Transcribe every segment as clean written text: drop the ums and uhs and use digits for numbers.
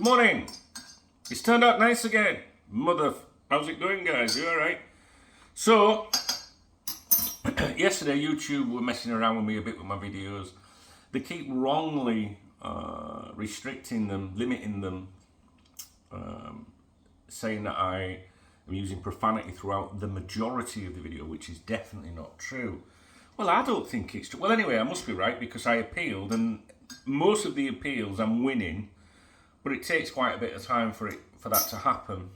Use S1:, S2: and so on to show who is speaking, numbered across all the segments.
S1: Good morning. It's turned out nice again. How's it going, guys? You alright? So, yesterday YouTube were messing around with me a bit with my videos. They keep wrongly restricting them, limiting them, saying that I am using profanity throughout the majority of the video, which is definitely not true. Well, I don't think it's true. Well, anyway, I must be right because I appealed, and most of the appeals I'm winning, but it takes quite a bit of time for that to happen.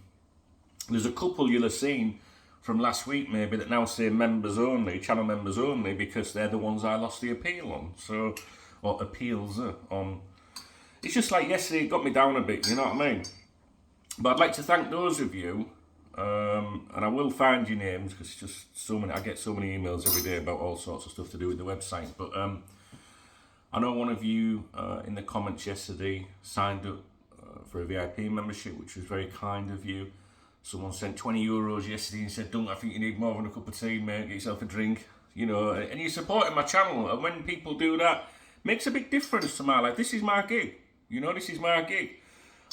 S1: There's a couple you'll have seen from last week maybe that now say members only, channel members only, because they're the ones I lost the appeal on. So, or appeals on. It's just like yesterday, it got me down a bit, you know what I mean? But I'd like to thank those of you, and I will find your names because it's just so many. I get so many emails every day about all sorts of stuff to do with the website. But I know one of you in the comments yesterday signed up for a VIP membership, which was very kind of you. Someone sent €20 yesterday and said, "Don't I think you need more than a cup of tea, mate? Get yourself a drink." You know, and you're supporting my channel. And when people do that, it makes a big difference to my life. This is my gig. You know, this is my gig.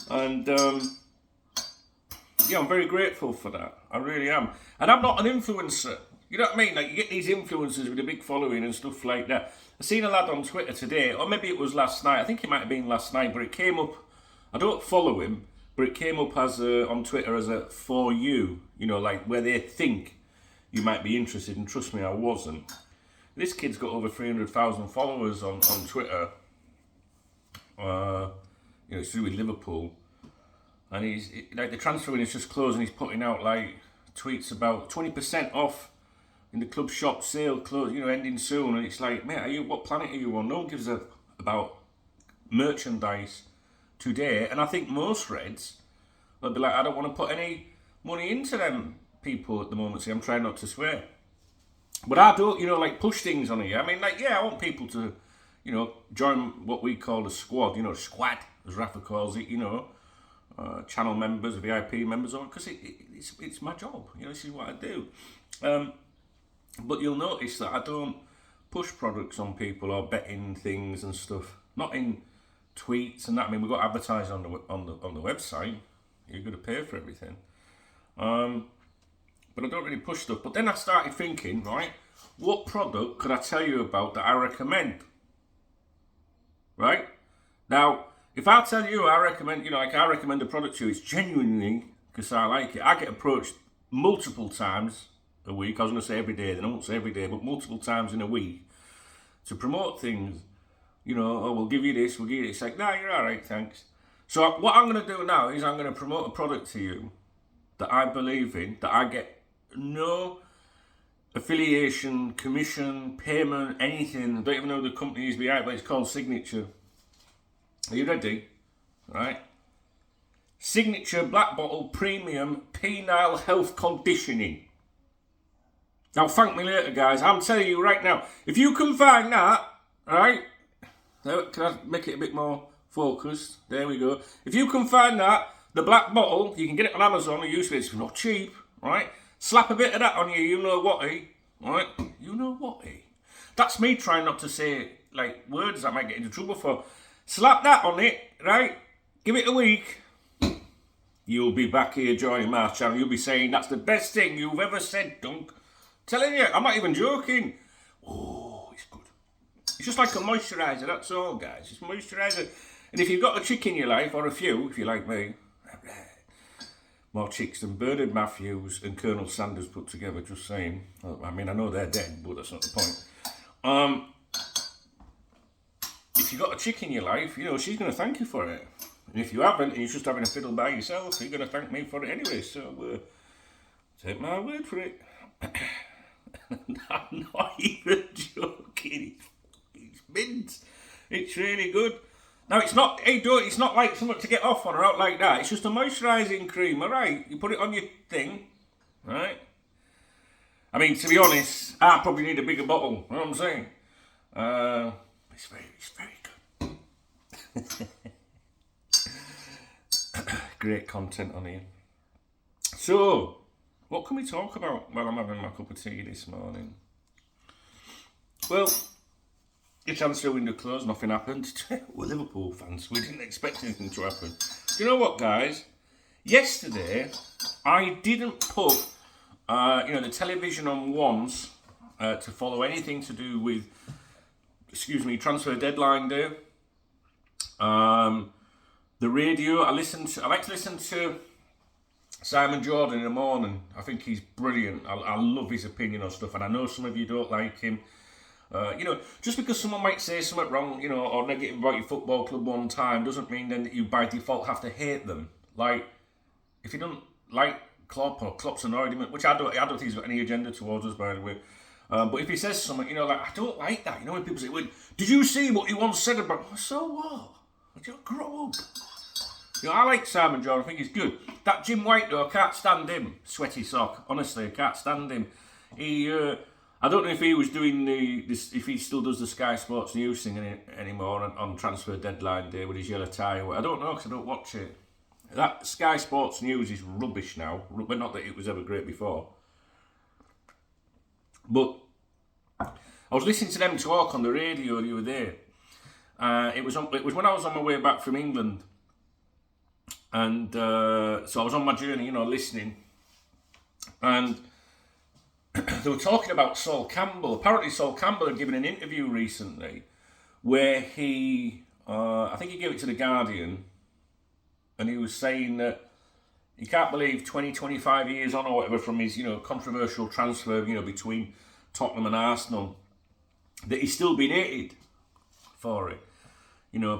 S1: And yeah, I'm very grateful for that. I really am. And I'm not an influencer. You know what I mean? Like, you get these influencers with a big following and stuff like that. I seen a lad on Twitter today, or maybe it was last night. I think it might have been last night, but it came up. I don't follow him, but it came up as on Twitter as a "for you," you know, like where they think you might be interested. And trust me, I wasn't. This kid's got over 300,000 followers on Twitter. You know, it's through with Liverpool, and he's like the transfer window is just closed, and he's putting out like tweets about 20% off in the club shop sale, close, you know, ending soon. And it's like, mate, what planet are you on? No one gives a about merchandise today. And I think most Reds will be like, I don't want to put any money into them people at the moment. See, I'm trying not to swear, but I don't, you know, like push things on here. I mean, like, yeah, I want people to, you know, join what we call the squad, you know, squad as Rafa calls it, you know, channel members, VIP members, because it's my job, you know, this is what I do. But you'll notice that I don't push products on people or betting things and stuff, not in tweets and that. I mean, we've got advertising on the website. You've got to pay for everything. But I don't really push stuff. But then I started thinking, right, what product could I tell you about that I recommend? Right? Now, if I tell you I recommend, you know, like I recommend a product to you, it's genuinely because I like it. I get approached multiple times a week. I was going to say every day, then I won't say every day, but multiple times in a week to promote things. You know, oh, we'll give you this, we'll give you this. It's like, nah, you're all right, thanks. So what I'm going to do now is I'm going to promote a product to you that I believe in, that I get no affiliation, commission, payment, anything. I don't even know who the company is behind, but it's called Signature. Are you ready? Right. Signature Black Bottle Premium Penile Health Conditioning. Now, thank me later, guys. I'm telling you right now, if you can find that, right? Can I make it a bit more focused? There we go. If you can find that, the black bottle, you can get it on Amazon or usually it's not cheap, right? Slap a bit of that on you know what-y, right? You know what-y. That's me trying not to say, like, words I might get into trouble for. Slap that on it, right? Give it a week. You'll be back here joining my channel. You'll be saying, that's the best thing you've ever said, Dunk. Telling you, I'm not even joking. Oh, it's good. It's just like a moisturiser, that's all, guys. It's moisturiser. And if you've got a chick in your life, or a few, if you like me, more chicks than Byrne Matthews and Colonel Sanders put together, just saying. I mean, I know they're dead, but that's not the point. If you've got a chick in your life, you know, she's going to thank you for it. And if you haven't, and you're just having a fiddle by yourself, you're going to thank me for it anyway. So, take my word for it. I'm not even joking. It's mint. It's really good. Now, it's not, hey, it's not like something to get off on or out like that. It's just a moisturising cream, all right? You put it on your thing, right? I mean, to be honest, I probably need a bigger bottle. You know what I'm saying? It's very good. Great content on here. So, what can we talk about while I'm having my cup of tea this morning? Well, the transfer window closed, nothing happened. We're Liverpool fans, we didn't expect anything to happen. you know what, guys? Yesterday, I didn't put, the television on once to follow anything to do with, transfer deadline day. The radio, I like to listen to Simon Jordan in the morning. I think he's brilliant. I love his opinion on stuff, and I know some of you don't like him. Just because someone might say something wrong, or negative about your football club one time, doesn't mean then that you by default have to hate them. Like, if you don't like Klopp or Klopp's annoyed him, which I don't think he's got any agenda towards us, by the way. But if he says something, I don't like that. When people say, well, did you see what he once said about? So what? Would you grow up? I like Simon Jordan. I think he's good. That Jim White, though, I can't stand him. Sweaty sock. Honestly, I can't stand him. I don't know if he was doing if he still does the Sky Sports News thing anymore on transfer deadline day with his yellow tie. I don't know because I don't watch it. That Sky Sports News is rubbish now. But not that it was ever great before. But I was listening to them talk on the radio the other day. It was when I was on my way back from England. And so I was on my journey, listening. And they were talking about Sol Campbell. Apparently Sol Campbell had given an interview recently where he, I think he gave it to The Guardian, and he was saying that he can't believe 20, 25 years on or whatever from his, controversial transfer, between Tottenham and Arsenal, that he's still been hated for it.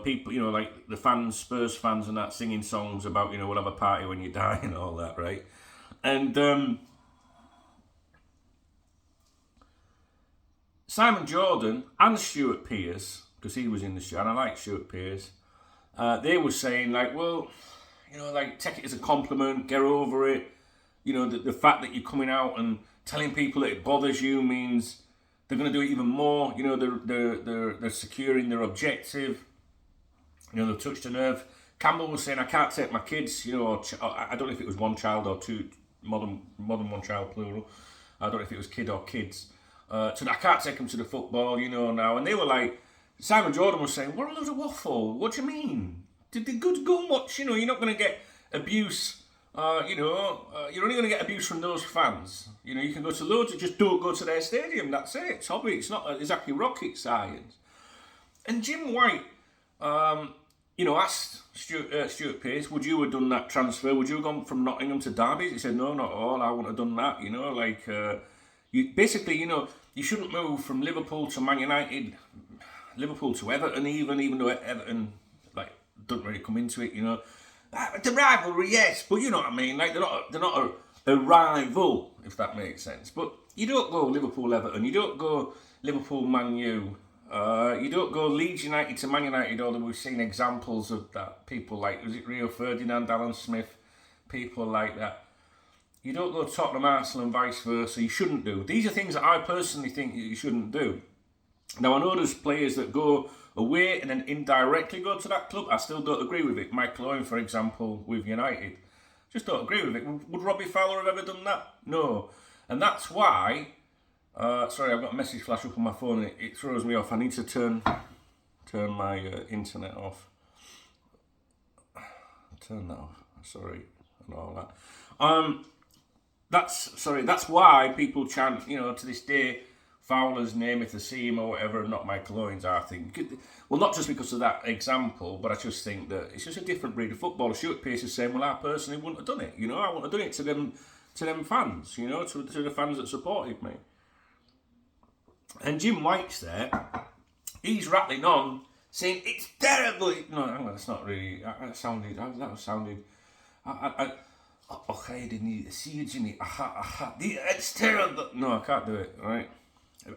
S1: People, like the fans, Spurs fans and that, singing songs about, we'll have a party when you die and all that, right? And Simon Jordan and Stuart Pearce, because he was in the show, and I like Stuart Pearce, they were saying, like, well, take it as a compliment, get over it. The fact that you're coming out and telling people that it bothers you means they're going to do it even more. They're securing their objective. They've touched a nerve. Campbell was saying, I can't take my kids, I don't know if it was one child or two, more than one child, plural. I don't know if it was kid or kids. So I can't take them to the football, now. And they were like, Simon Jordan was saying, what a load of waffle. What do you mean? Did the good go and watch? You're not going to get abuse. You're only going to get abuse from those fans. You can go to loads, just don't go to their stadium. That's it. It's hobby. It's not exactly rocket science. And Jim White, asked Stuart Pearce, would you have done that transfer? Would you have gone from Nottingham to Derby? He said, no, not all. I wouldn't have done that. You shouldn't move from Liverpool to Man United, Liverpool to Everton, even though Everton doesn't really come into it. The rivalry, yes, but you know what I mean. Like they're not a rival, if that makes sense. But you don't go Liverpool Everton. You don't go Liverpool Man U. You don't go Leeds United to Man United, although we've seen examples of that. People like, was it Rio Ferdinand, Alan Smith, people like that. You don't go Tottenham, Arsenal and vice versa. You shouldn't do. These are things that I personally think you shouldn't do. Now, I know there's players that go away and then indirectly go to that club. I still don't agree with it. Michael Owen, for example, with United. Just don't agree with it. Would Robbie Fowler have ever done that? No. And that's why... sorry, I've got a message flash up on my phone. It throws me off. I need to turn my internet off. Turn that off. Sorry, and all that. That's why people chant, to this day, Fowler's name if they see him or whatever, and not Michael Owens. I think. Well, not just because of that example, but I just think that it's just a different breed of footballer. Stuart Pearce is saying, well, I personally wouldn't have done it. I wouldn't have done it to them fans. To the fans that supported me. And Jim White's there, he's rattling on, saying, it's terrible. No, that's not really, that sounded, okay, didn't you see you, Jimmy? It's terrible. No, I can't do it, right?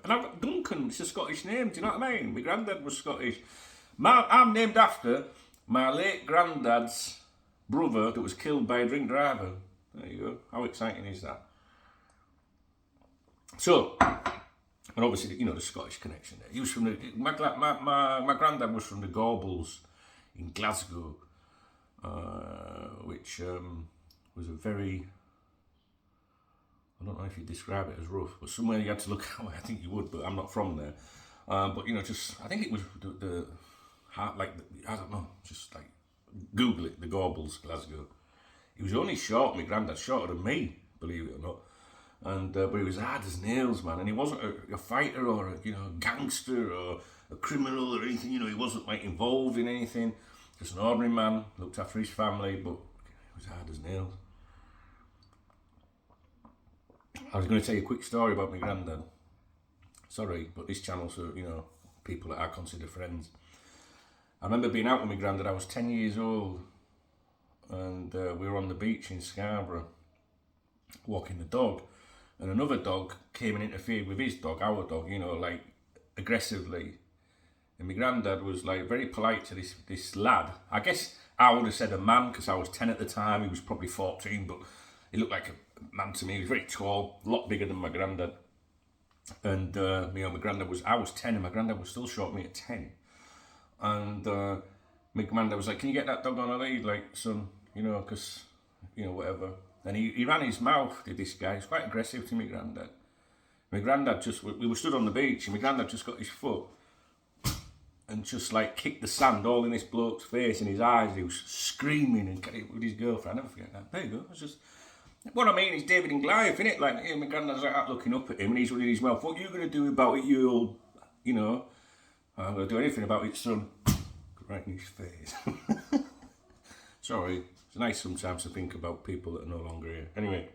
S1: And I've got Duncan, it's a Scottish name, do you know what I mean? My granddad was Scottish. I'm named after my late granddad's brother that was killed by a drink driver. There you go. How exciting is that? So... And obviously, the Scottish connection there. He was from my granddad was from the Gorbals in Glasgow, which was a very, I don't know if you describe it as rough, but somewhere you had to look at. I think you would, but I'm not from there. But I think it was the heart, I don't know, just like Google it, the Gaubles, Glasgow. He was only short, my granddad, shorter than me, believe it or not. And but he was hard as nails, man. And he wasn't a fighter or a gangster or a criminal or anything. He wasn't like involved in anything. Just an ordinary man, looked after his family, but he was hard as nails. I was going to tell you a quick story about my granddad. Sorry, but this channel's for people that I consider friends. I remember being out with my granddad. I was 10 years old, and we were on the beach in Scarborough, walking the dog, and another dog came and interfered with his dog, our dog, like aggressively. And my granddad was like very polite to this lad. I guess I would have said a man because I was 10 at the time. He was probably 14, but he looked like a man to me. He was very tall, a lot bigger than my granddad. And my granddad I was 10, and my granddad was still short of me at 10. And my granddad was like, "Can you get that dog on a lead, like, son? Because whatever." And he ran his mouth, did this guy. He's quite aggressive to my granddad. My granddad we were stood on the beach, and my granddad just got his foot and just like kicked the sand all in this bloke's face and his eyes. He was screaming and with his girlfriend. I'll never forget that. There you go. It's just what I mean is David and Goliath, innit? Like, my granddad's like that looking up at him, and he's running his mouth. "What are you going to do about it, you old, I'm going to do anything about it, son." Right in his face. Sorry. It's nice sometimes to think about people that are no longer here. Anyway.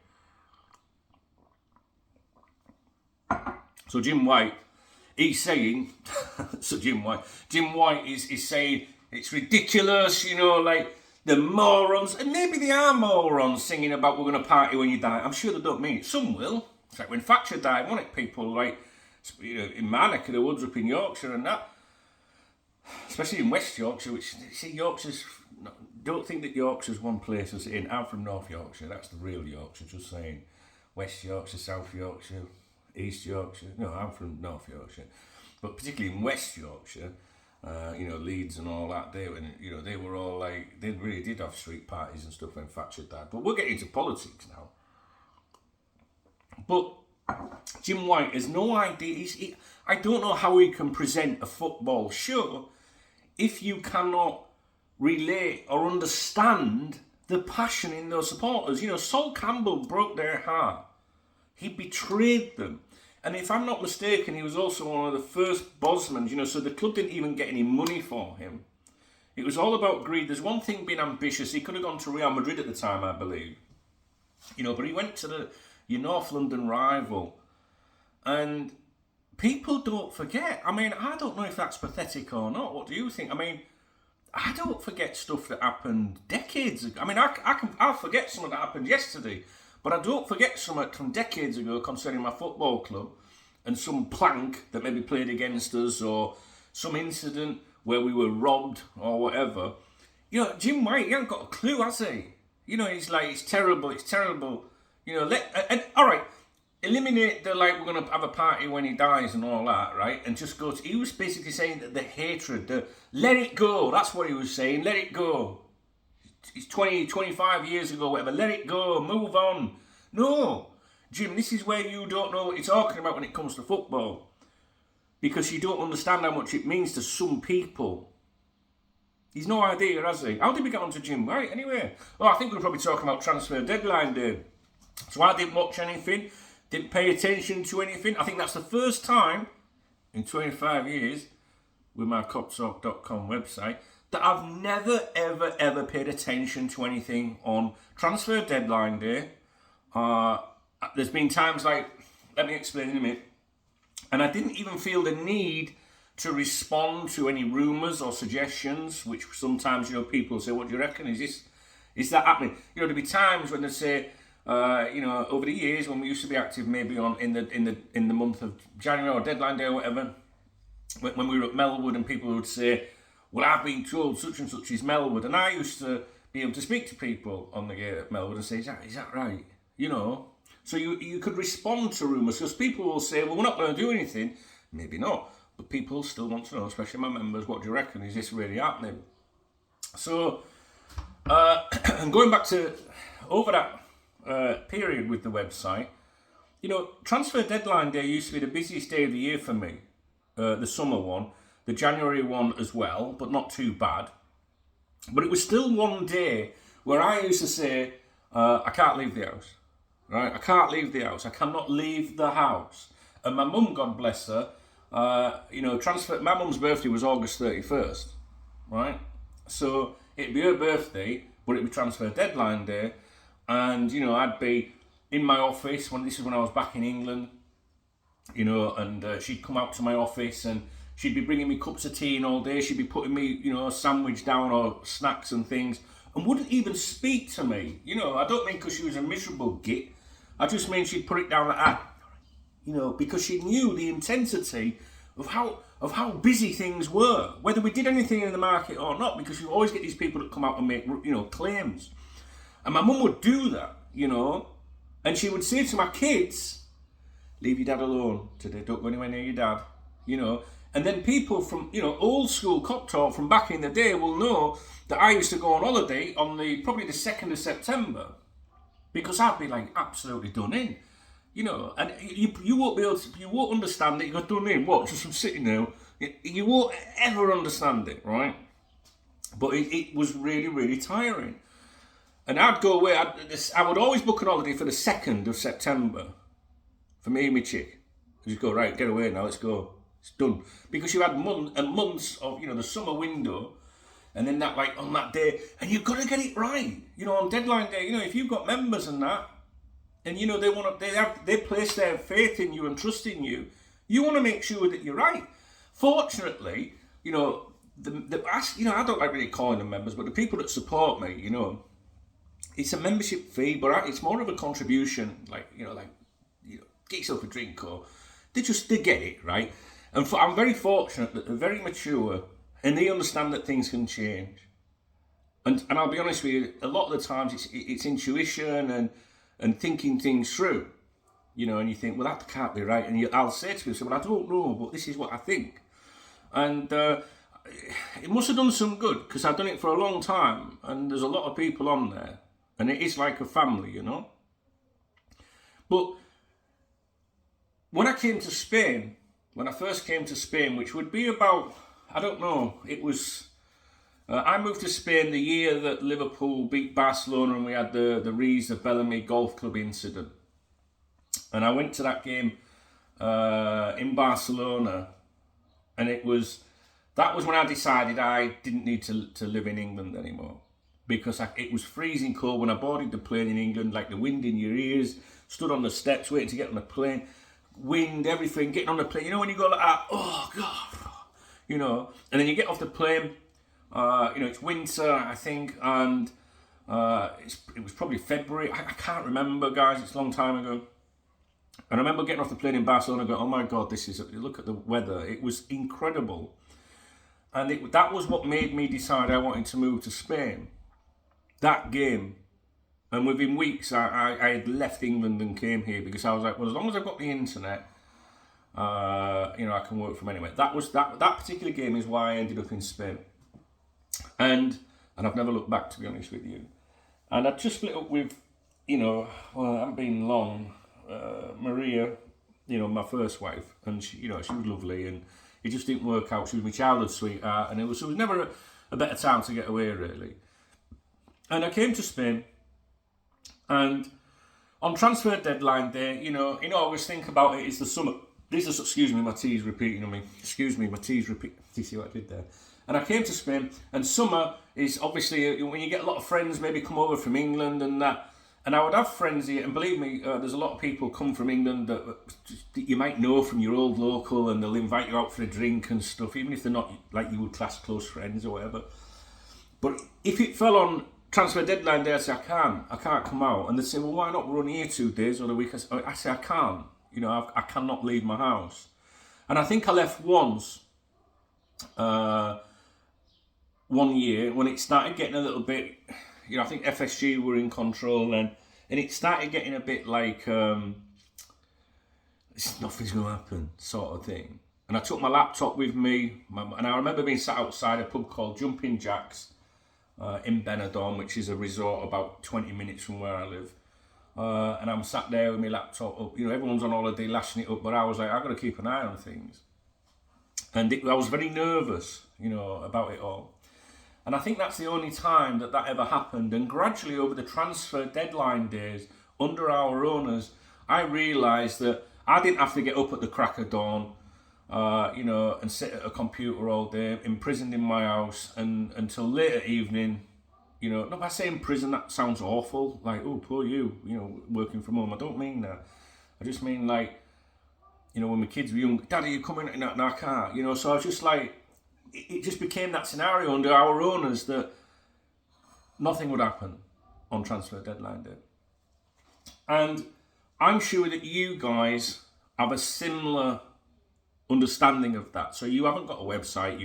S1: So Jim White, he's saying, Jim White is saying it's ridiculous, like the morons, and maybe they are morons singing about we're going to party when you die. I'm sure they don't mean it. Some will. It's like when Thatcher died, wasn't it? People like, in my neck of the woods up in Yorkshire and that, especially in West Yorkshire, which, see, Yorkshire's, don't think that Yorkshire's one place as in. I'm from North Yorkshire, that's the real Yorkshire, just saying. West Yorkshire, South Yorkshire, East Yorkshire. No, I'm from North Yorkshire. But particularly in West Yorkshire, Leeds and all that, they were all like, they really did have street parties and stuff when Thatcher died. But we're getting into politics now. But Jim White has no idea. I don't know how he can present a football show if you cannot relate or understand the passion in those supporters. Sol Campbell broke their heart. He betrayed them. And if I'm not mistaken, he was also one of the first Bosmans, so the club didn't even get any money for him. It was all about greed. There's one thing being ambitious. He could have gone to Real Madrid at the time, I believe. But he went to your North London rival. And people don't forget. I mean, I don't know if that's pathetic or not. What do you think? I mean, I don't forget stuff that happened decades ago. I mean, I'll forget something that happened yesterday, but I don't forget something from decades ago concerning my football club and some plank that maybe played against us or some incident where we were robbed or whatever. Jim White, he hasn't got a clue, has he? He's like, it's terrible. All right, eliminate the, like, we're going to have a party when he dies and all that, right? And just go to, he was basically saying that the hatred, let it go. That's what he was saying, let it go. It's 20, 25 years ago, whatever. Let it go, move on. No, Jim, this is where you don't know what you're talking about when it comes to football. Because you don't understand how much it means to some people. He's no idea, has he? How did we get on to Jim White anyway? I think we were probably talking about transfer deadline day. So I didn't watch anything, didn't pay attention to anything. I think that's the first time in 25 years with my KopTalk.com website that I've never, ever, ever paid attention to anything on transfer deadline day. There's been times like, let me explain in a minute, and I didn't even feel the need to respond to any rumours or suggestions, which sometimes, people say, what do you reckon? Is that happening? There'll be times when they say, over the years when we used to be active maybe in the month of January or deadline day or whatever, when we were at Melwood and people would say, well, I've been told such and such is Melwood, and I used to be able to speak to people on the gate at Melwood and say, is that right? So you could respond to rumours, because people will say, well, we're not going to do anything. Maybe not, but people still want to know, especially my members, what do you reckon? Is this really happening? So, and going back to over that period with the website, transfer deadline day used to be the busiest day of the year for me. The summer one, the January one as well, but not too bad. But it was still one day where I used to say, I can't leave the house, right? I can't leave the house. I cannot leave the house. And my mum, God bless her, my mum's birthday was August 31st, right? So it'd be her birthday, but it'd be transfer deadline day. And, I'd be in my office, this is when I was back in England, and she'd come out to my office and she'd be bringing me cups of tea in all day. She'd be putting me, a sandwich down or snacks and things, and wouldn't even speak to me. I don't mean because she was a miserable git. I just mean she'd put it down like that, because she knew the intensity of how busy things were, whether we did anything in the market or not, because you always get these people that come out and make, claims. And my mum would do that, and she would say to my kids, leave your dad alone today, don't go anywhere near your dad, And then people from, old school KopTalk from back in the day will know that I used to go on holiday on probably the 2nd of September, because I'd be like absolutely done in, and you won't be able to, you won't understand it. You got done in, what, just from sitting there, you won't ever understand it, right? But it was really, really tiring. And I'd go away, I would always book an holiday for the 2nd of September for me and my chick. I'd just go, right, get away now, let's go. It's done. Because you had months of, the summer window, and then that, like, on that day, and you've got to get it right. On deadline day, if you've got members and that, and, they place their faith in you and trust in you, you want to make sure that you're right. Fortunately, I don't like really calling them members, but the people that support me, it's a membership fee, but it's more of a contribution, get yourself a drink, or they get it, right? And I'm very fortunate that they're very mature and they understand that things can change. And I'll be honest with you, a lot of the times it's intuition and thinking things through, and you think, well, that can't be right. And I'll say to people, well, I don't know, but this is what I think. And it must have done some good, because I've done it for a long time, and there's a lot of people on there, and it is like a family, But when I first came to Spain, which would be about, I don't know, it was, I moved to Spain the year that Liverpool beat Barcelona and we had the Rees of Bellamy Golf Club incident. And I went to that game in Barcelona, and that was when I decided I didn't need to live in England anymore, because it was freezing cold when I boarded the plane in England, like the wind in your ears, stood on the steps waiting to get on the plane, wind, everything, getting on the plane, when you go like that, oh God, and then you get off the plane, it's winter, I think, and it was probably February, I can't remember, guys, it's a long time ago. And I remember getting off the plane in Barcelona and going, oh my God, look at the weather, it was incredible. And that was what made me decide I wanted to move to Spain, that game. And within weeks, I had left England and came here, because I was like, well, as long as I've got the internet, I can work from anywhere. That particular game is why I ended up in Spain. And I've never looked back, to be honest with you. And I just split up with, well, I haven't been long, Maria, my first wife. And she was lovely, and it just didn't work out. She was my childhood sweetheart, and it was never a better time to get away, really. And I came to Spain. And on transfer deadline day, in August, think about it, it's the summer. Excuse me, my tea's repeating on me. Excuse me, my tea's repeating. Do you see what I did there? And I came to Spain, and summer is obviously when you get a lot of friends maybe come over from England and that. And I would have friends here, and believe me, there's a lot of people come from England that you might know from your old local, and they'll invite you out for a drink and stuff, even if they're not like you would class close friends or whatever. But if it fell on transfer deadline day, I say, I can't come out. And they say, well, why not? We're only here 2 days or the week. I say, I can't. I cannot leave my house. And I think I left once, 1 year, when it started getting a little bit, I think FSG were in control, and it started getting a bit like, nothing's going to happen, sort of thing. And I took my laptop with me, and I remember being sat outside a pub called Jumping Jacks, in Benidorm, which is a resort about 20 minutes from where I live. And I'm sat there with my laptop up. Everyone's on holiday lashing it up, but I was like, I've got to keep an eye on things. And I was very nervous, about it all. And I think that's the only time that ever happened. And gradually over the transfer deadline days, under our owners, I realised that I didn't have to get up at the crack of dawn, and sit at a computer all day, imprisoned in my house, and until later evening. Not by saying prison, that sounds awful. Like, oh, poor you, working from home. I don't mean that. I just mean like, when my kids were young, Daddy, you coming? No, I can't. So I was just like, it just became that scenario under our owners that nothing would happen on transfer deadline day. And I'm sure that you guys have a similar understanding of that. So you haven't got a website,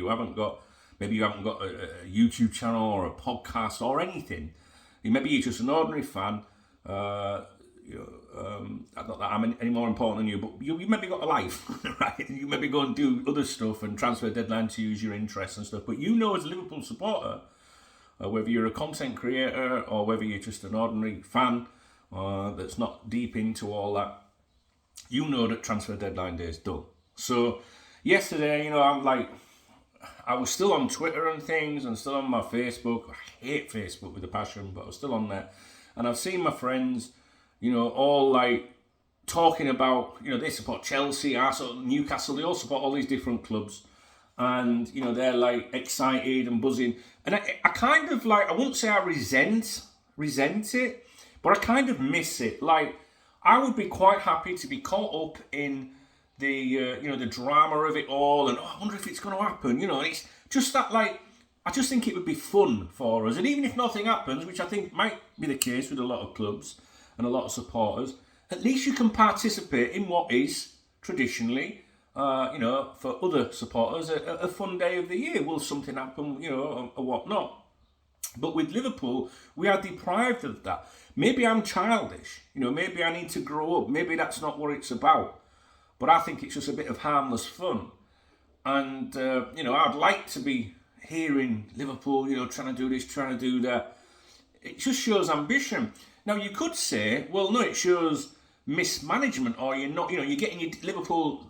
S1: maybe you haven't got a YouTube channel or a podcast or anything. Maybe you're just an ordinary fan. Not that I'm any more important than you, but you maybe got a life, right? You maybe go and do other stuff and transfer deadline to use your interests and stuff. But as a Liverpool supporter, whether you're a content creator or whether you're just an ordinary fan that's not deep into all that, that transfer deadline day is done. So yesterday, I was still on Twitter and things and still on my Facebook. I hate Facebook with a passion, but I was still on there. And I've seen my friends, all talking about, they support Chelsea, Arsenal, Newcastle, they all support all these different clubs. And, they're excited and buzzing. And I kind of I wouldn't say I resent it, but I kind of miss it. I would be quite happy to be caught up in the drama of it all, and I wonder if it's going to happen, and it's just that, I just think it would be fun for us, and even if nothing happens, which I think might be the case with a lot of clubs and a lot of supporters, at least you can participate in what is traditionally, for other supporters, a fun day of the year. Will something happen, or whatnot? But with Liverpool, we are deprived of that. Maybe I'm childish, maybe I need to grow up, maybe that's not what it's about. But I think it's just a bit of harmless fun. And, I'd like to be hearing Liverpool, trying to do this, trying to do that. It just shows ambition. Now, you could say, well, no, it shows mismanagement, or you're not, you're getting your Liverpool,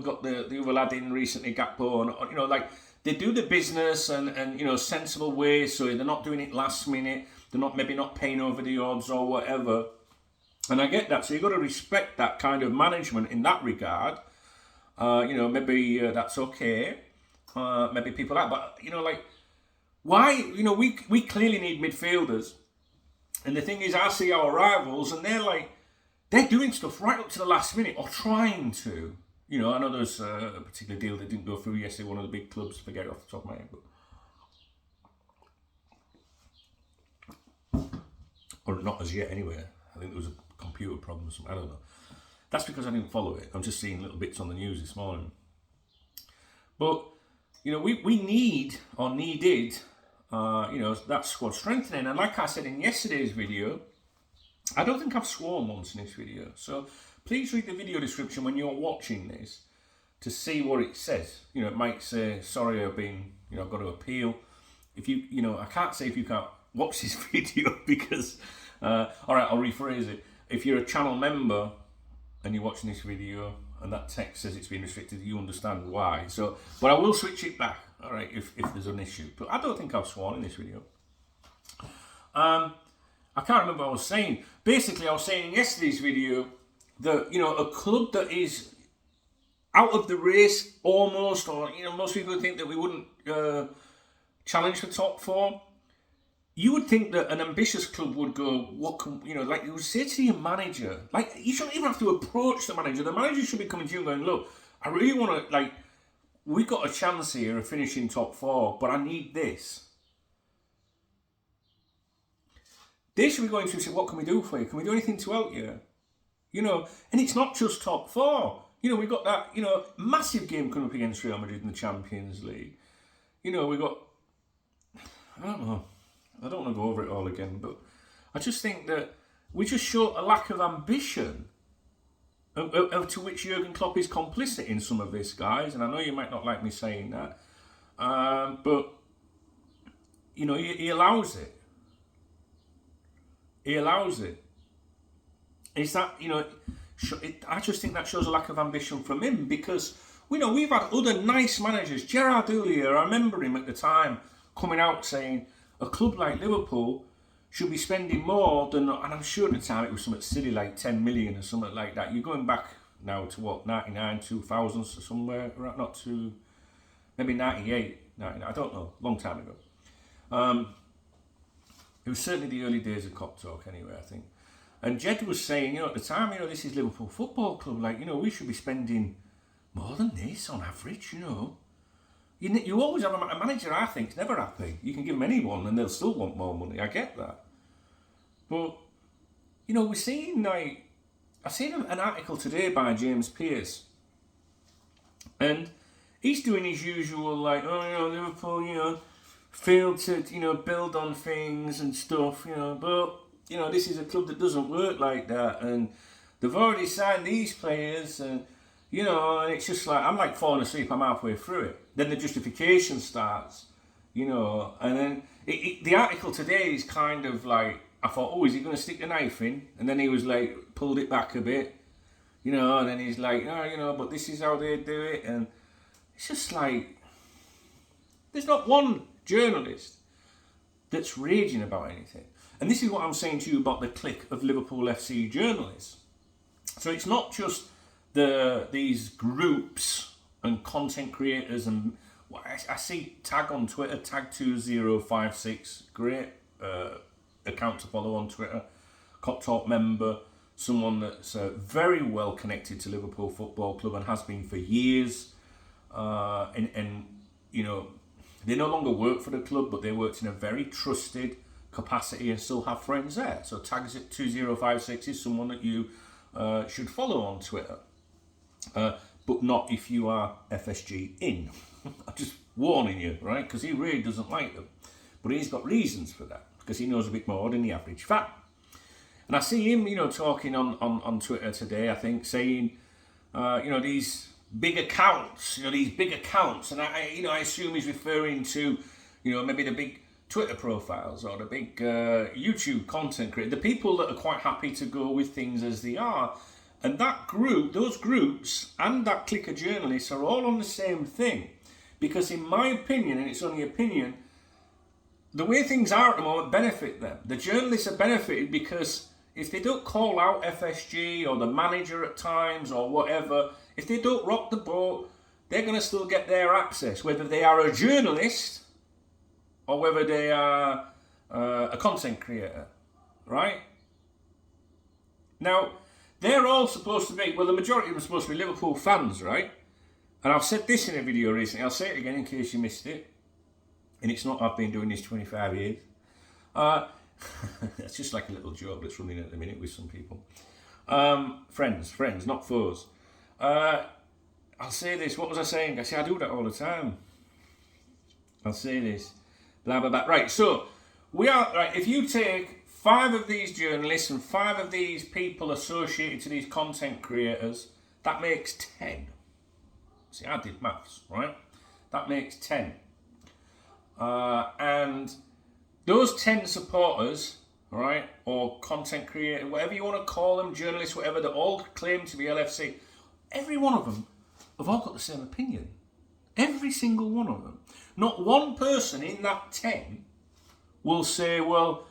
S1: got the other lad in recently, Gakpo, and, they do the business and sensible way, so they're not doing it last minute, they're maybe not paying over the odds or whatever. And I get that, so you've got to respect that kind of management in that regard. Maybe that's okay. Maybe people are, but why? We clearly need midfielders. And the thing is, I see our rivals, and they're doing stuff right up to the last minute, or trying to. I know there's a particular deal that didn't go through yesterday, one of the big clubs, forget it off the top of my head, but or not as yet anyway. I think there was a computer problem or something, I don't know. That's because I didn't follow it. I'm just seeing little bits on the news this morning. But, we need, or needed, that squad strengthening. And like I said in yesterday's video, I don't think I've sworn once in this video. So please read the video description when you're watching this to see what it says. It might say, sorry, I've got to appeal. If I can't say if you can't watch this video because, all right, I'll rephrase it. If you're a channel member and you're watching this video and that text says it's been restricted, you understand why. So, but I will switch it back, all right, if there's an issue. But I don't think I've sworn in this video. I can't remember what I was saying. Basically, I was saying in yesterday's video that, a club that is out of the race almost, or, most people think that we wouldn't challenge for top four. You would think that an ambitious club would go, what can, you would say to your manager, you shouldn't even have to approach the manager. The manager should be coming to you and going, look, I really want to, we've got a chance here of finishing top four, but I need this. They should be going to and say, what can we do for you? Can we do anything to help you? And it's not just top four. We've got that, massive game coming up against Real Madrid in the Champions League. We've got, I don't know. I don't want to go over it all again, but I just think that we just show a lack of ambition to which Jurgen Klopp is complicit in some of this, guys. And I know you might not like me saying that, but, he allows it. He allows it. Is that, I just think that shows a lack of ambition from him because, we've had other nice managers. Gerard Houllier, I remember him at the time, coming out saying a club like Liverpool should be spending more than, and I'm sure at the time it was something silly like 10 million or something like that. You're going back now to what, 99, 2000 somewhere, right? Not to, maybe 98, 99, I don't know, long time ago. It was certainly the early days of KopTalk anyway, I think. And Jed was saying, at the time, this is Liverpool Football Club, like, we should be spending more than this on average, You always have a manager, I think, is never happy. You can give them anyone and they'll still want more money. I get that. But, we're seeing, like, I've seen an article today by James Pearce. And he's doing his usual, like, Liverpool, failed to, build on things and stuff, but, this is a club that doesn't work like that. And they've already signed these players and, and it's just like, I'm like falling asleep, I'm halfway through it. Then the justification starts, and then the article today is kind of like, I thought, is he going to stick the knife in? And then he was like, pulled it back a bit, and then he's like, but this is how they do it. And it's just like, there's not one journalist that's raging about anything. And this is what I'm saying to you about the clique of Liverpool FC journalists. So it's not just these groups and content creators, and I see Tag on Twitter, Tag2056, great account to follow on Twitter, KopTalk member, someone that's very well connected to Liverpool Football Club and has been for years, and they no longer work for the club, but they worked in a very trusted capacity and still have friends there. So Tag2056 is someone that you should follow on Twitter. But not if you are FSG in. I'm just warning you, right? Because he really doesn't like them. But he's got reasons for that, because he knows a bit more than the average fan. And I see him, talking on Twitter today, I think, saying, these big accounts, and I assume he's referring to, maybe the big Twitter profiles or the big YouTube content creators, the people that are quite happy to go with things as they are. And those groups and that clique of journalists are all on the same thing. Because in my opinion, and it's only opinion, the way things are at the moment benefit them. The journalists are benefited because if they don't call out FSG or the manager at times or whatever, if they don't rock the boat, they're going to still get their access, whether they are a journalist or whether they are a content creator, right? Now, they're all supposed to be, the majority of them are supposed to be Liverpool fans, right? And I've said this in a video recently, I'll say it again in case you missed it. And it's not, I've been doing this 25 years. That's just like a little joke that's running at the minute with some people. Friends, not foes. I'll say this, what was I saying? I do that all the time. I'll say this, blah, blah, blah. Right, so, if you take 5 of these journalists and 5 of these people associated to these content creators, that makes 10. See, I did maths, right? That makes 10. And those 10 supporters, right, or content creators, whatever you want to call them, journalists, whatever, that all claim to be LFC, every one of them have all got the same opinion. Every single one of them. Not one person in that 10 will say, well,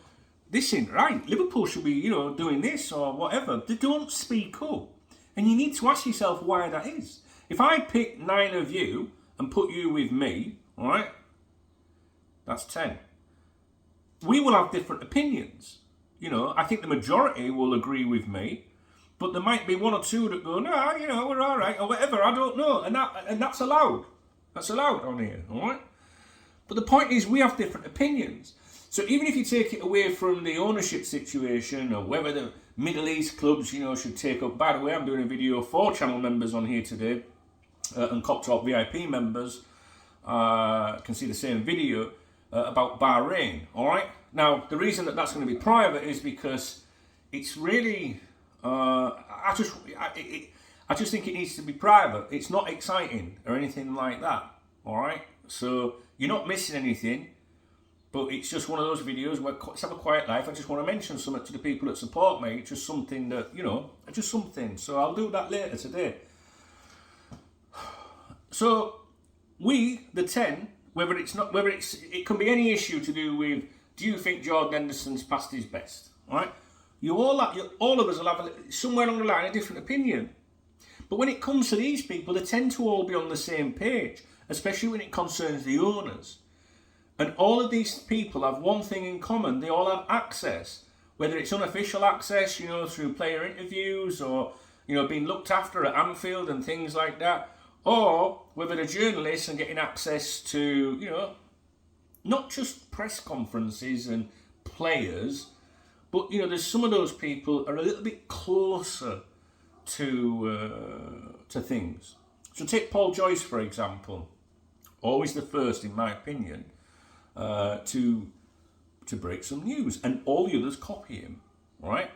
S1: this ain't right. Liverpool should be, doing this or whatever. They don't speak up. And you need to ask yourself why that is. If I pick 9 of you and put you with me, all right, that's 10. We will have different opinions. I think the majority will agree with me, but there might be 1 or 2 that go, no, we're all right, or whatever, I don't know. And that's allowed. That's allowed on here, all right? But the point is, we have different opinions. So even if you take it away from the ownership situation or whether the Middle East clubs, should take up. By the way, I'm doing a video for channel members on here today and KopTalk VIP members can see the same video about Bahrain. All right. Now, the reason that that's going to be private is because it's really, I just think it needs to be private. It's not exciting or anything like that. All right. So you're not missing anything. But it's just one of those videos where, let's have a quiet life. I just want to mention something to the people that support me. It's just something that, just something. So I'll do that later today. So we, the 10, it can be any issue to do with, do you think Jordan Henderson's past his best? All right, all of us will have somewhere along the line a different opinion. But when it comes to these people, they tend to all be on the same page, especially when it concerns the owners. And all of these people have one thing in common: they all have access, whether it's unofficial access, through player interviews, or being looked after at Anfield and things like that. Or whether they're journalists and getting access to, not just press conferences and players, but, there's some of those people are a little bit closer to things. So take Paul Joyce, for example. Always the first, in my opinion, to break some news. And all the others copy him, right?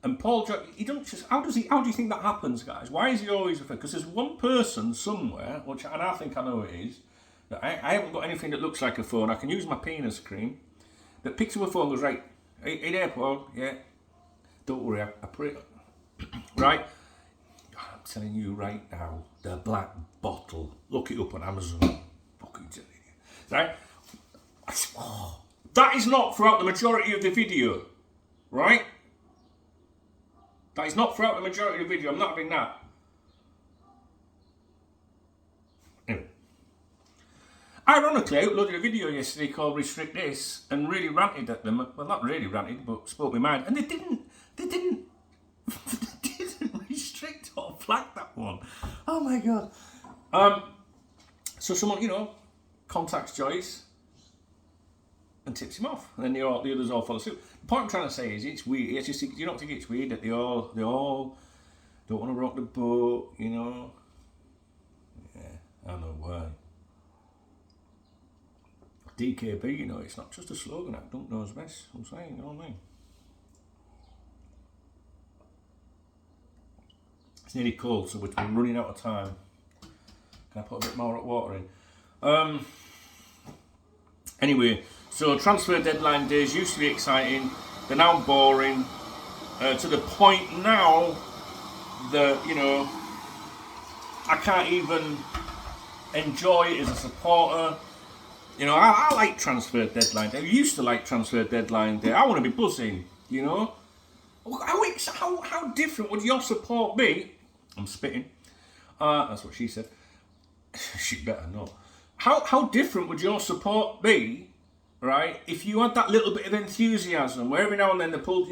S1: And Paul Joyce, he don't just, how do you think that happens, guys? Why is he always referred? Because there's one person somewhere, and I think I know it is, that I haven't got anything that looks like a phone. I can use my penis cream, that picks up a phone and goes, right, hey there, Paul, yeah, don't worry, I pray, right? I'm telling you right now, the Black Bottle, look it up on Amazon, fucking telling you, right? That is not throughout the majority of the video, right? That is not throughout the majority of the video. I'm not having that. Anyway. Ironically, I uploaded a video yesterday called Restrict This and really ranted at them. Well, not really ranted, but spoke my mind. And they didn't restrict or flag that one. Oh my God. So someone, contacts Joyce and tips him off, and then the others all follow suit. The point I'm trying to say is it's weird. It's just, you don't think it's weird that they all don't want to rock the boat, Yeah, I know why. DKB, it's not just a slogan. I don't know his best. I'm saying, you know what I mean? It's nearly cold, so we're running out of time. Can I put a bit more hot water in? Anyway, so transfer deadline days used to be exciting. They're now boring. To the point now that, I can't even enjoy it as a supporter. I like transfer deadline day. I used to like transfer deadline day. I want to be buzzing, How different would your support be? I'm spitting. That's what she said. She better not. How different would your support be, right, if you had that little bit of enthusiasm where every now and then they pulled,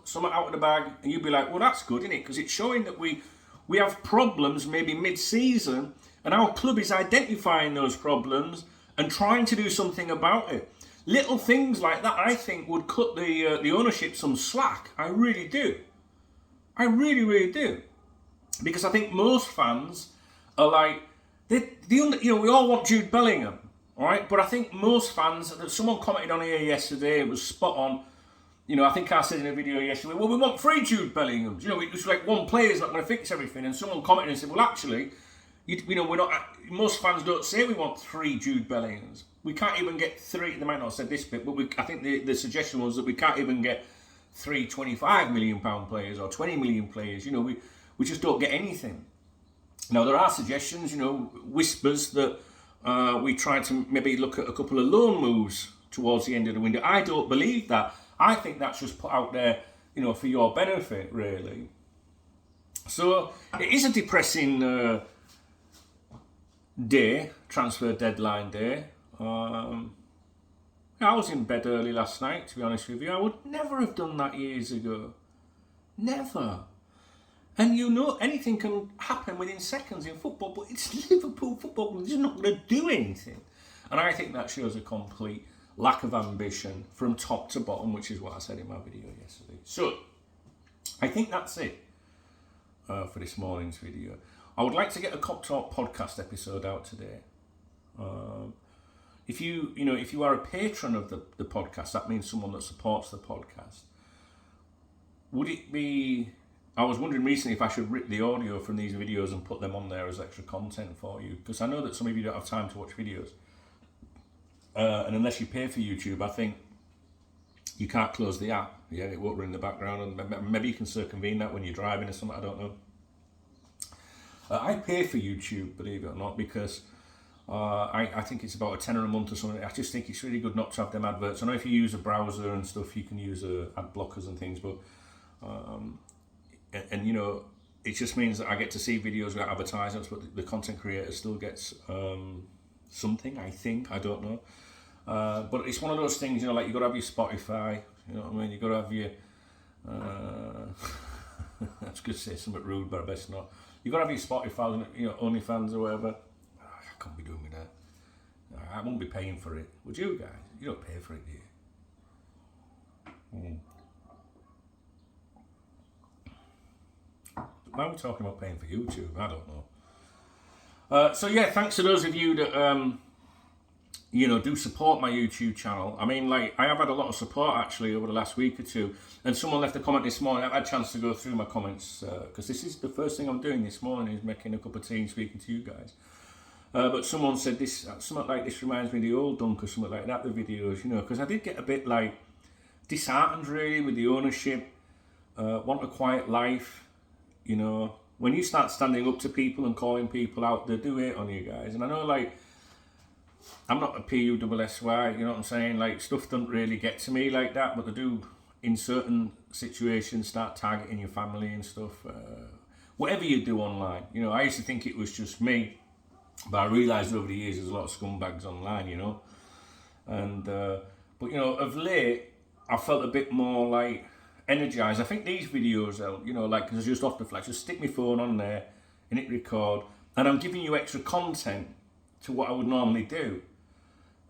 S1: something out of the bag and you'd be like, well, that's good, isn't it? Because it's showing that we have problems maybe mid-season and our club is identifying those problems and trying to do something about it. Little things like that, I think, would cut the ownership some slack. I really do. I really, really do. Because I think most fans are like, we all want Jude Bellingham, all right? But I think most fans, someone commented on here yesterday, it was spot on. I think I said in a video yesterday, well, we want 3 Jude Bellinghams. It's like one player's not going to fix everything. And someone commented and said, well, actually, we're not. Most fans don't say we want 3 Jude Bellinghams. We can't even get 3. They might not have said this bit, but I think the suggestion was that we can't even get 3 £25 million players or 20 million players. We just don't get anything. Now, there are suggestions, whispers that we try to maybe look at a couple of loan moves towards the end of the window. I don't believe that. I think that's just put out there, for your benefit, really. So, it is a depressing day, transfer deadline day. I was in bed early last night, to be honest with you. I would never have done that years ago. Never. And anything can happen within seconds in football, but it's Liverpool football. We're just not going to do anything. And I think that shows a complete lack of ambition from top to bottom, which is what I said in my video yesterday. So, I think that's it for this morning's video. I would like to get a KopTalk podcast episode out today. If you are a patron of the podcast, that means someone that supports the podcast. Would it be... I was wondering recently if I should rip the audio from these videos and put them on there as extra content for you, because I know that some of you don't have time to watch videos. And unless you pay for YouTube, I think you can't close the app. Yeah, it won't run in the background, and maybe you can circumvene that when you're driving or something, I don't know. I pay for YouTube, believe it or not, because I think it's about a tenner a month or something. I just think it's really good not to have them adverts. I know if you use a browser and stuff, you can use ad blockers and things, but and you know, it just means that I get to see videos without advertisements, but the content creator still gets something. I think, I don't know, but it's one of those things, you know, like you got to have your Spotify. You know what I mean? You got to have your. I was going to say something rude, but I best not. You got to have your Spotify, you know, OnlyFans or whatever. I can't be doing with that. I won't be paying for it. Would you guys? You don't pay for it, do you? Why are we talking about paying for YouTube? I don't know. So yeah, thanks to those of you that you know, do support my YouTube channel. I mean, like, I have had a lot of support actually over the last week or two, and someone left a comment this morning. I've had a chance to go through my comments because this is the first thing I'm doing this morning, is making a cup of tea and speaking to you guys. But someone said this, something like this reminds me of the old Dunk or something like that, the videos, you know, because I did get a bit like disheartened really with the ownership, want a quiet life, you know. When you start standing up to people and calling people out, they do hate on you guys. And I know, like, I'm not a PUSSY, you know what I'm saying? Like, stuff doesn't really get to me like that, but they do, in certain situations, start targeting your family and stuff. Whatever you do online, you know, I used to think it was just me, but I realised over the years there's a lot of scumbags online, you know. And, but, you know, of late, I felt a bit more, like, energised. I think these videos, you know, like, because just off the flash, just stick my phone on there and hit record, and I'm giving you extra content to what I would normally do.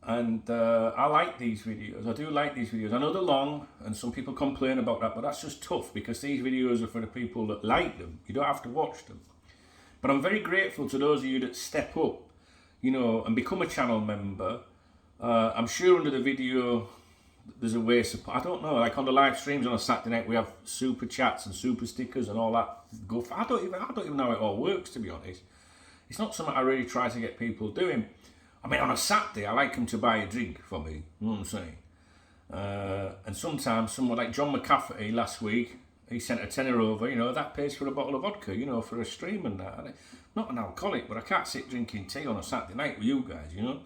S1: And I like these videos. I do like these videos. I know they're long, and some people complain about that, but that's just tough because these videos are for the people that like them. You don't have to watch them. But I'm very grateful to those of you that step up, you know, and become a channel member. I'm sure under the video there's a way of, I don't know, like on the live streams on a Saturday night we have super chats and super stickers and all that. I don't even know how it all works, to be honest. It's not something I really try to get people doing. I mean, on a Saturday, I like them to buy a drink for me, you know what I'm saying? And sometimes someone like John McCafferty last week, he sent a tenner over, you know, that pays for a bottle of vodka, you know, for a stream and that. I'm not an alcoholic, but I can't sit drinking tea on a Saturday night with you guys, you know?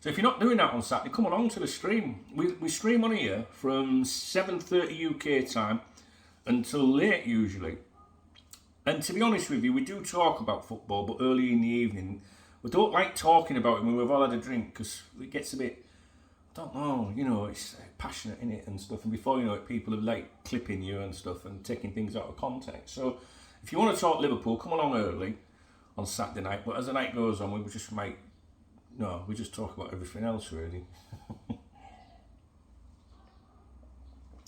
S1: So if you're not doing that on Saturday, come along to the stream. We stream on here from 7:30 UK time until late usually. And to be honest with you, we do talk about football, but early in the evening. We don't like talking about it when we've all had a drink because it gets a bit, I don't know, you know, it's passionate in it and stuff. And before you know it, people are like clipping you and stuff and taking things out of context. So if you want to talk Liverpool, come along early on Saturday night. But as the night goes on, we just talk about everything else really.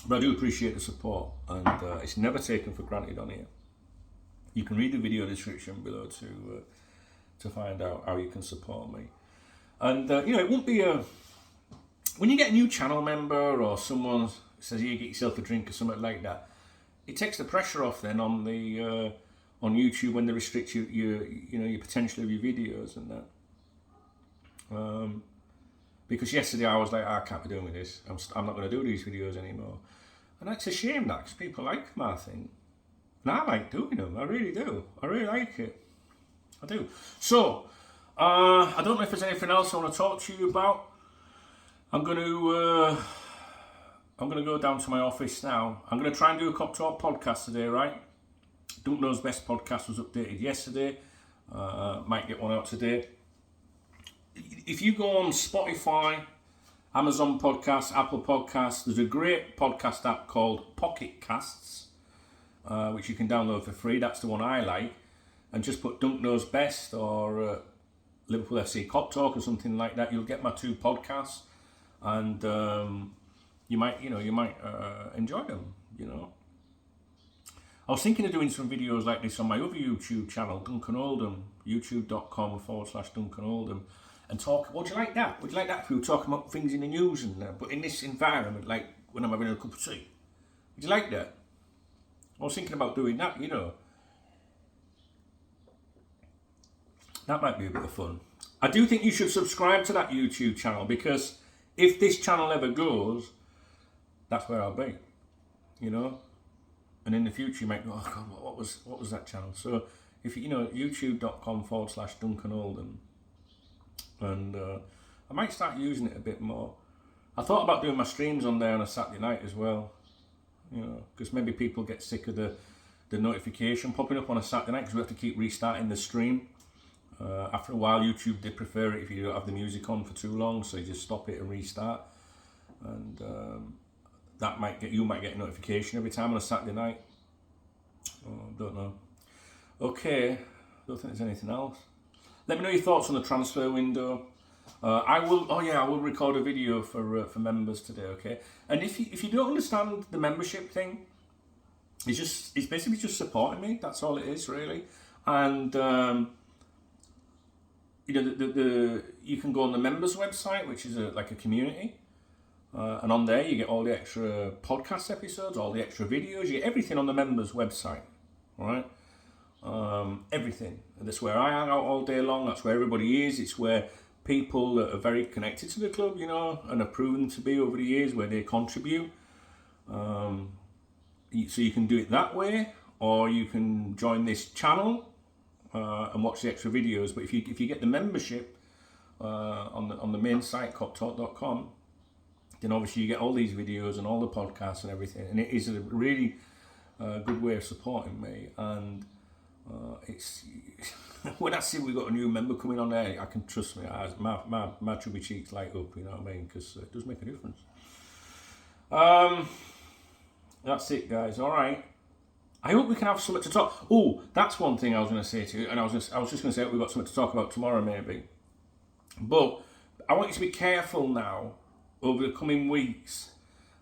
S1: But I do appreciate the support, and it's never taken for granted on here. You can read the video description below to find out how you can support me. And you know, it won't be when you get a new channel member or someone says, "You get yourself a drink" or something like that. It takes the pressure off then on the on YouTube when they restrict your potential of your videos and that. Because yesterday I was like, I can't be doing with this. I'm not going to do these videos anymore, and that's a shame. That because people like them, I think. And I like doing them, I really do. I really like it. I do. So, I don't know if there's anything else I want to talk to you about. I'm going to go down to my office now. I'm going to try and do a KopTalk podcast today, right? Don't Know's Best podcast was updated yesterday. Might get one out today. If you go on Spotify, Amazon Podcasts, Apple Podcasts, there's a great podcast app called Pocket Casts, which you can download for free. That's the one I like. And just put Dunk Know's Best or Liverpool FC KopTalk or something like that. You'll get my two podcasts, and you might enjoy them. You know, I was thinking of doing some videos like this on my other YouTube channel, Duncan Oldham, youtube.com/Duncan Oldham, and talk. Would you like that? Would you like that if we were talking about things in the news and that, but in this environment, like when I'm having a cup of tea? Would you like that? I was thinking about doing that, you know. That might be a bit of fun. I do think you should subscribe to that YouTube channel, because if this channel ever goes, that's where I'll be, you know. And in the future you might go, oh God, what was that channel? So if you know, youtube.com/Duncan Oldham, and I might start using it a bit more. I thought about doing my streams on there on a Saturday night as well, you know, because maybe people get sick of the notification popping up on a Saturday night because we have to keep restarting the stream. After a while, YouTube did prefer it if you don't have the music on for too long, so you just stop it and restart, and you might get a notification every time on a Saturday night. Don't know. Okay, don't think there's anything else. Let me know your thoughts on the transfer window. I will record a video for members today. Okay, and if you don't understand the membership thing, it's basically just supporting me. That's all it is really, and you know you can go on the members website, which is like a community. And on there you get all the extra podcast episodes, all the extra videos, you get everything on the members website, right? Everything. And that's where I hang out all day long, that's where everybody is, it's where people that are very connected to the club, you know, and have proven to be over the years, where they contribute. So you can do it that way, or you can join this channel and watch the extra videos. But if you get the membership on the main site, KopTalk.com, then obviously you get all these videos and all the podcasts and everything, and it is a really good way of supporting me. And it's when I see we've got a new member coming on there, I can trust me. My chubby cheeks light up, you know what I mean? Because it does make a difference. That's it, guys. All right. I hope we can have something to talk. Oh, that's one thing I was going to say to you, and I was just going to say we've got something to talk about tomorrow, maybe. But I want you to be careful now over the coming weeks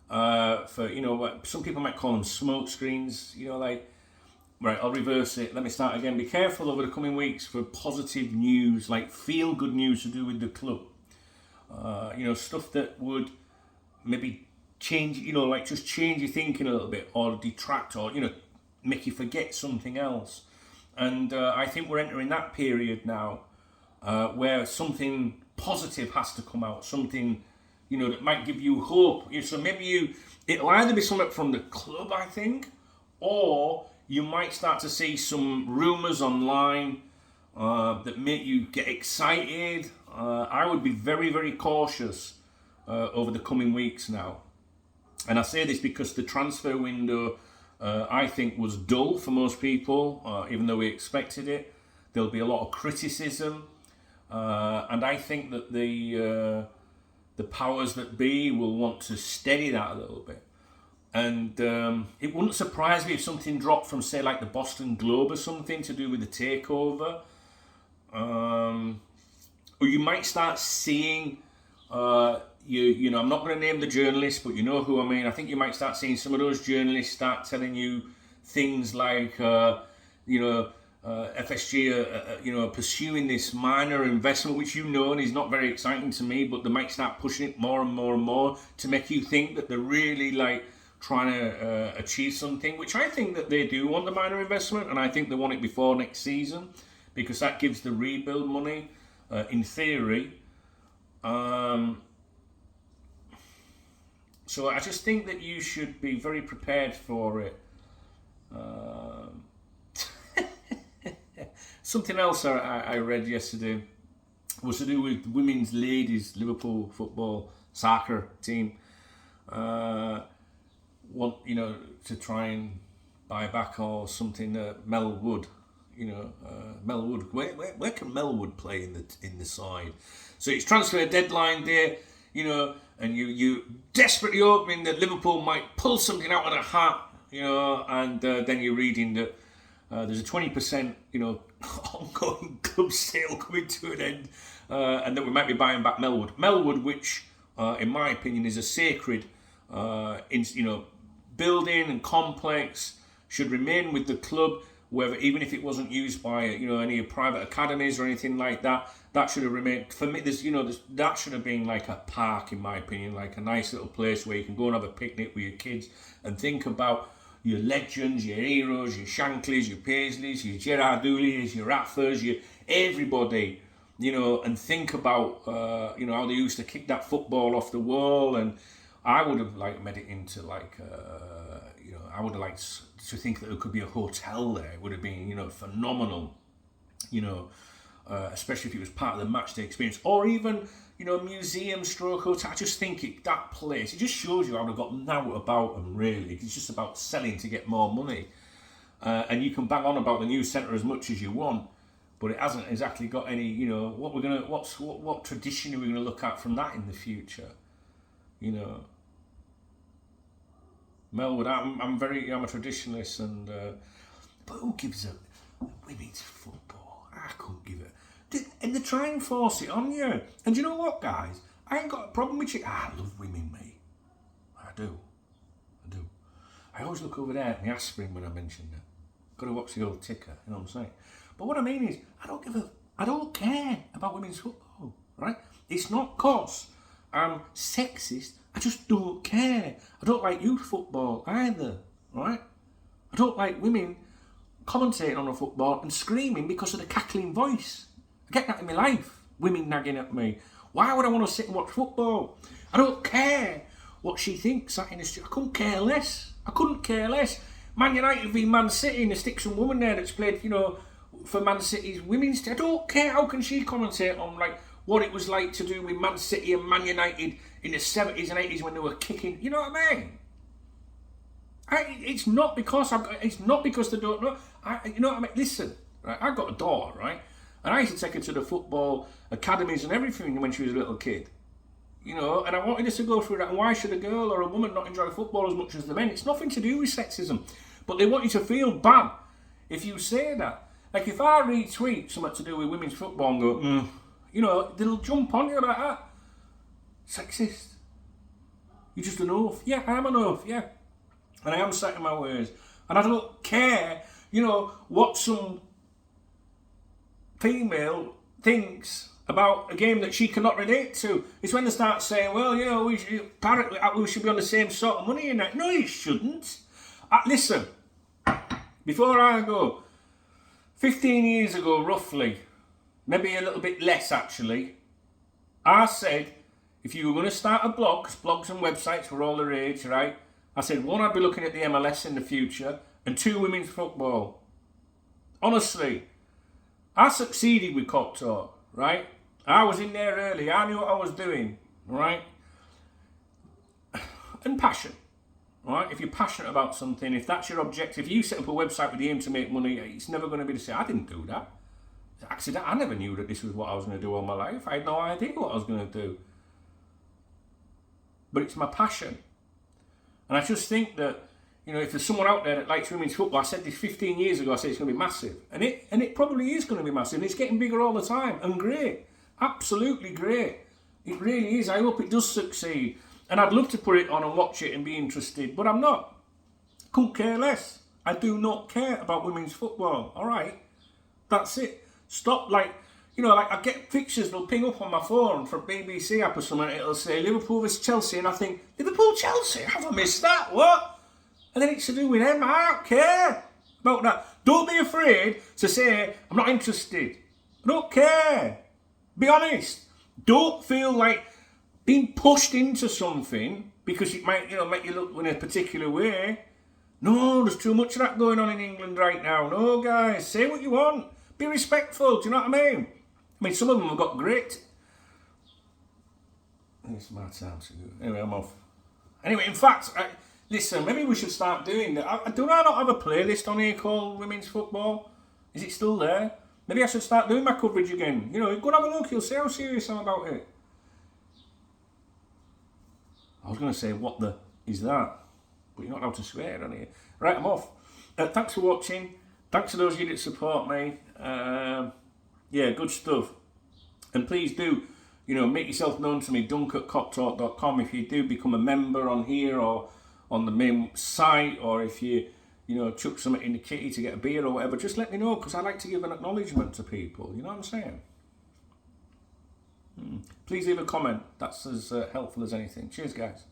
S1: for, you know, some people might call them smoke screens, you know, like, right, I'll reverse it, let me start again. Be careful over the coming weeks for positive news, like feel good news to do with the club. You know, stuff that would maybe change, you know, like just change your thinking a little bit, or detract, or, you know, make you forget something else. And I think we're entering that period now where something positive has to come out, something, you know, that might give you hope. So maybe it'll either be something from the club, I think, or you might start to see some rumours online that make you get excited. I would be very, very cautious over the coming weeks now. And I say this because the transfer window, I think, was dull for most people, even though we expected it. There'll be a lot of criticism. And I think that the powers that be will want to steady that a little bit. And it wouldn't surprise me if something dropped from, say, like the Boston Globe or something to do with the takeover. Or you might start seeing, you know, I'm not going to name the journalists, but you know who I mean. I think you might start seeing some of those journalists start telling you things like, you know, FSG are, you know, pursuing this minor investment, which, you know, and is not very exciting to me, but they might start pushing it more and more and more to make you think that they're really like trying to achieve something, which I think that they do want the minor investment, and I think they want it before next season, because that gives the rebuild money, in theory. So I just think that you should be very prepared for it. Something else I read yesterday was to do with women's ladies Liverpool football soccer team. Want, you know, to try and buy back or something. Mel Wood, you know, Mel Wood. Where can Mel Wood play in the side? So it's transfer deadline day, you know, and you desperately hoping that Liverpool might pull something out of the hat, you know, and then you're reading that there's a 20%, you know, ongoing club sale coming to an end, and that we might be buying back Melwood, which, in my opinion, is a sacred, you know, building and complex, should remain with the club. Whether, even if it wasn't used by, you know, any private academies or anything like that, that should have remained. For me, that should have been like a park, in my opinion, like a nice little place where you can go and have a picnic with your kids and think about your legends, your heroes, your Shankleys, your Paisleys, your Gerard Douliers, your Raffers, your everybody, you know, and think about, you know, how they used to kick that football off the wall. And I would have like made it into like, you know, I would have liked to think that there could be a hotel there. It would have been, you know, phenomenal, you know. especially if it was part of the match day experience, or even, you know, museum stroke hotel. I just think that place, it just shows you how they've got now about them, really. It's just about selling to get more money. And you can bang on about the news centre as much as you want, but it hasn't exactly got any, you know, what tradition are we gonna look at from that in the future? You know, Melwood, I'm a traditionalist, and but who gives a women's football? I couldn't give it. And they try and force it on you. And you know what, guys? I ain't got a problem with it. I love women, mate. I do. I always look over there at my aspirin when I mention that. Got to watch the old ticker, you know what I'm saying? But what I mean is, I don't care about women's football, right? It's not 'cause I'm sexist. I just don't care. I don't like youth football either, right? I don't like women commentating on a football and screaming because of the cackling voice. I get that in my life. Women nagging at me. Why would I want to sit and watch football? I don't care what she thinks sat in the street. I couldn't care less. Man United v Man City, and they stick some woman there that's played, you know, for Man City's women's team. I don't care. How can she commentate on like what it was like to do with Man City and Man United in the 70s and 80s when they were kicking? You know what I mean? It's not because they don't know. You know what I mean? Listen, right? I've got a daughter, right? And I used to take her to the football academies and everything when she was a little kid. You know, and I wanted us to go through that. And why should a girl or a woman not enjoy football as much as the men? It's nothing to do with sexism. But they want you to feel bad if you say that. Like if I retweet something to do with women's football and go, you know, they'll jump on you like that. Sexist. You're just an oaf. Yeah, I am an oaf, yeah. And I am set in my ways. And I don't care, you know, what some female thinks about a game that she cannot relate to. It's when they start saying, well, you know, we should be on the same sort of money and that. No, you shouldn't. Listen, before I go, 15 years ago, roughly, maybe a little bit less actually, I said, if you were going to start a blog, because blogs and websites were all the rage, right? I said, one, I'd be looking at the MLS in the future, and two, women's football. Honestly, I succeeded with KopTalk, right? I was in there early. I knew what I was doing, right? And passion, right? If you're passionate about something, if that's your objective, if you set up a website with the aim to make money, it's never going to be the same. I didn't do that. I never knew that this was what I was going to do all my life. I had no idea what I was going to do. But it's my passion. And I just think that, you know, if there's someone out there that likes women's football, I said this 15 years ago, I said it's going to be massive. And it probably is going to be massive. And it's getting bigger all the time. And great. Absolutely great. It really is. I hope it does succeed. And I'd love to put it on and watch it and be interested. But I'm not. Couldn't care less. I do not care about women's football. All right? That's it. Stop, like, you know, like I get pictures, they'll ping up on my phone from BBC app or something, it'll say Liverpool vs Chelsea, and I think, Liverpool-Chelsea? Have I missed that? What? And then it's to do with them. I don't care about that. Don't be afraid to say, I'm not interested. I don't care. Be honest. Don't feel like being pushed into something because it might, you know, make you look in a particular way. No, there's too much of that going on in England right now. No, guys, say what you want. Be respectful, do you know what I mean? I mean, some of them have got great... It's my time to go. Anyway, I'm off. Anyway, in fact, listen, maybe we should start doing that. Do I not have a playlist on here called Women's Football? Is it still there? Maybe I should start doing my coverage again. You know, go and have a look, you'll see how serious I'm about it. I was going to say, what the is that? But you're not allowed to swear on here. Right, I'm off. Thanks for watching. Thanks to those of you that support me. Yeah, good stuff. And please do, you know, make yourself known to me, dunk@koptalk.com. If you do become a member on here or on the main site, or if you know, chuck something in the kitty to get a beer or whatever, just let me know, because I like to give an acknowledgement to people. You know what I'm saying? Please leave a comment. That's as helpful as anything. Cheers, guys.